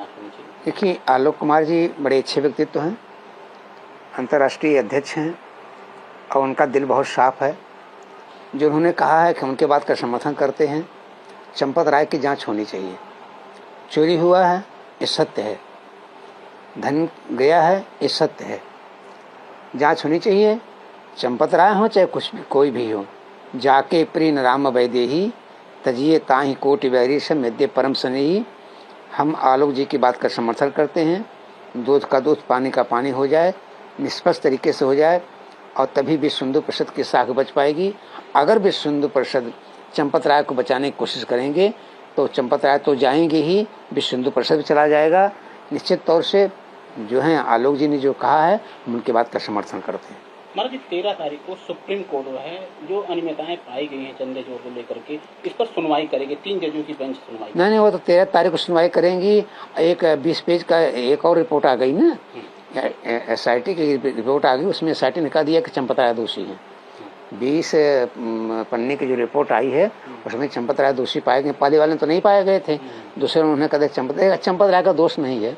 जांच होनी चाहिए? देखिए, आलोक कुमार जी बड़े अच्छे व्यक्तित्व हैं, अंतर्राष्ट्रीय अध्यक्ष हैं और उनका दिल बहुत साफ है। जो उन्होंने कहा है कि उनके बात का समर्थन करते हैं। चंपत राय की जांच होनी चाहिए। चोरी हुआ है, ये सत्य है। धन गया है, ये सत्य है। जांच होनी चाहिए। चंपत राय हो चाहे कुछ भी, कोई भी हो। जाके प्रीन राम वैदेही तजिए ताहि कोटि वैरी सद्य परम स्नेही। हम आलोक जी की बात का समर्थन करते हैं। दूध का दूध, पानी का पानी हो जाए, निष्पक्ष तरीके से हो जाए और तभी विश्व हिंदू परिषद की साख बच पाएगी। अगर विश्व हिंदू परिषद चंपत राय को बचाने की कोशिश करेंगे तो चंपत राय तो जाएंगे ही, विश्व हिंदू परिषद भी चला जाएगा। निश्चित तौर से जो है आलोक जी ने जो कहा है, उनकी बात का समर्थन करते हैं। महाराज जी, 13 तारीख को सुप्रीम कोर्ट है जो अनियमितताएं पाई गई हैं चंदे चोर को लेकर के, इस पर सुनवाई करेगी। 3 जजों की बेंच सुनवाई। नहीं, वो तो 13 तारीख को सुनवाई करेंगी। एक 20 पेज का एक और रिपोर्ट आ गई ना, SIT की रिपोर्ट आ गई। उसमें SIT ने कहा दिया कि चंपत राय दोषी है। 20 पन्ने की जो रिपोर्ट आई है उसमें चंपत राय दोषी पाए गए। पहले वाले तो नहीं पाए गए थे, दूसरे उन्होंने कहा चंपत राय का दोष नहीं है।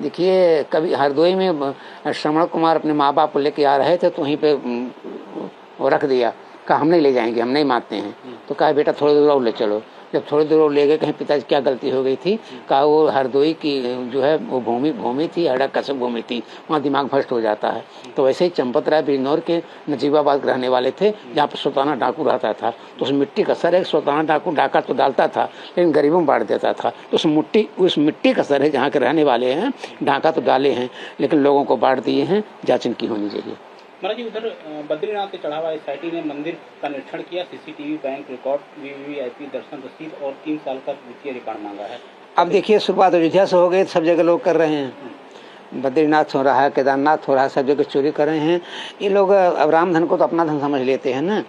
देखिए, कभी हरदोई में श्रवण कुमार अपने माँ बाप को लेके आ रहे थे तो वहीं पे वो रख दिया, कहा हम नहीं ले जाएंगे, हम नहीं मानते हैं। तो कहा बेटा थोड़ी दूर और ले चलो। जब थोड़ी दूर ले गए, कहीं पिताजी क्या गलती हो गई थी, कहा वो हरदोई की जो है वो भूमि थी, हड़ा कसक भूमि थी, वहाँ दिमाग भ्रष्ट हो जाता है। तो वैसे ही चंपत राय बिजनौर के नजीबाबाद रहने वाले थे, जहाँ पर सुल्ताना डाकू रहता था। तो उस मिट्टी का असर है, सुल्ताना डाकू डाका तो डालता था लेकिन गरीबों में बांट देता था। तो उस मिट्टी का असर है, जहाँ के रहने वाले हैं, डाका तो डाले हैं लेकिन लोगों को बांट दिए हैं। जांच इनकी होनी चाहिए। महाराज जी, उधर बद्रीनाथ के चढ़ावा SIT ने मंदिर का निरीक्षण किया। CCTV, बैंक रिकॉर्ड, VVIP दर्शन रसीद और 3 साल का वित्तीय रिकॉर्ड मांगा है। अब देखिए, शुरुआत अयोध्या से हो गई, सब जगह लोग कर रहे हैं। बद्रीनाथ हो रहा है, केदारनाथ हो रहा है, सब जगह चोरी कर रहे हैं। ये लोग अब राम धन को तो अपना धन समझ लेते हैं ना,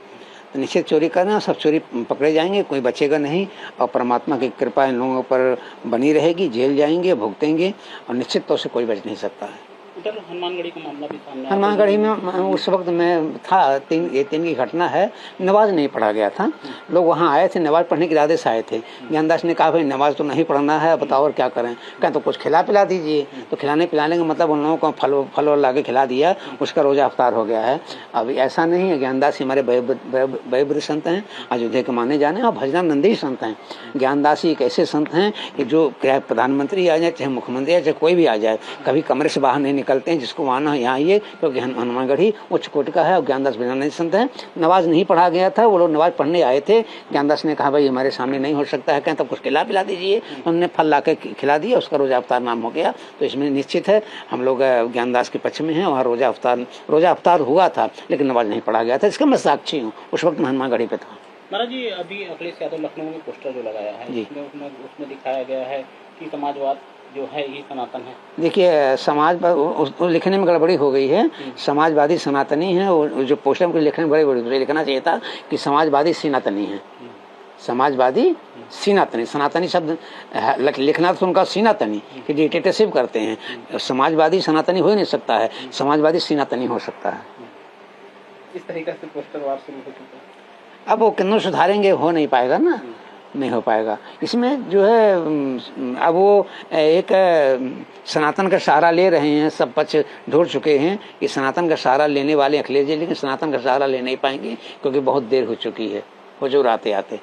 तो निश्चित चोरी करना, सब चोरी पकड़े जाएंगे, कोई बचेगा नहीं। और परमात्मा की कृपा इन लोगों पर बनी रहेगी, जेल जाएंगे, भुगतेंगे और निश्चित तौर से कोई बच नहीं सकता है। उधर हनुमानगढ़ी का मामला भी सामने आया। हनुमानगढ़ी में उस वक्त मैं था, 3 की घटना है। नमाज नहीं पढ़ा गया था। लोग वहाँ आए थे, नमाज पढ़ने के इरादे से आए थे। ज्ञानदास ने कहा भाई नमाज तो नहीं पढ़ना है, बताओ और क्या करें। कहें तो कुछ खिला पिला दीजिए। तो खिलाने पिलाने का मतलब उन लोगों को फल ला के खिला दिया, उसका रोजा अफ्तार हो गया है। अब ऐसा नहीं है। ज्ञानदास हमारे वयोवृद्ध संत हैं, अयोध्या के माने जाने, और भजनानंदी संत हैं। ज्ञानदास एक ऐसे संत हैं कि जो चाहे प्रधानमंत्री आ जाए, चाहे मुख्यमंत्री आ जाए, कोई भी आ जाए, कभी कमरे से बाहर नहीं निकलते हैं। जिसको आना यहाँ आइए, क्योंकि हनुमानगढ़ी उच्च कोटि का है और ज्ञानदास भजनानंदी संत हैं। नमाज नहीं पढ़ा गया था, वो लोग नमाज पढ़ने आए थे। ज्ञानदास ने कहा भाई हमारे सामने नहीं हो सकता है, कहें तो कुछ खिला पिला दीजिए। उन्होंने फल ला के खिला दिया, उसका रोजा अफ्तार नाम हो गया। तो इसमें निश्चित है हम लोग ज्ञानदास के पक्ष में हैं। वहाँ रोजा अफ्तार हुआ था लेकिन नमाज नहीं पढ़ा गया था, इसका मैं साक्षी हूँ। उस वक्त मैं हनुमानगढ़ी पे था। महाराज जी, अभी अखिलेश यादव लखनऊ में पोस्टर जो लगाया है, उसमें दिखाया गया है कि समाजवाद जो है ये सनातन है। देखिए, समाजवाद लिखने में गड़बड़ी हो गई है। समाजवादी सनातनी है। वो जो पोस्टर में लिखने में बड़ी लिखना चाहिए था कि समाजवादी सनातनी है। समाजवादी सनातनी, सनातनी शब्द लिखना तो उनका सनातनी कि डिक्टेटरशिप करते हैं। समाजवादी सनातनी हो ही नहीं सकता है, समाजवादी सनातनी हो सकता है। इस तरीके से पोस्टर वार शुरू हो चुका है। अब वो किन्नू सुधारेंगे, हो नहीं पाएगा ना, नहीं हो पाएगा। इसमें जो है अब वो एक सनातन का सहारा ले रहे हैं, सब पक्ष ढूंढ चुके हैं कि सनातन का सहारा लेने वाले अखिलेश जी, लेकिन सनातन का सहारा ले नहीं पाएंगे क्योंकि बहुत देर हो चुकी है, हुजूर आते आते।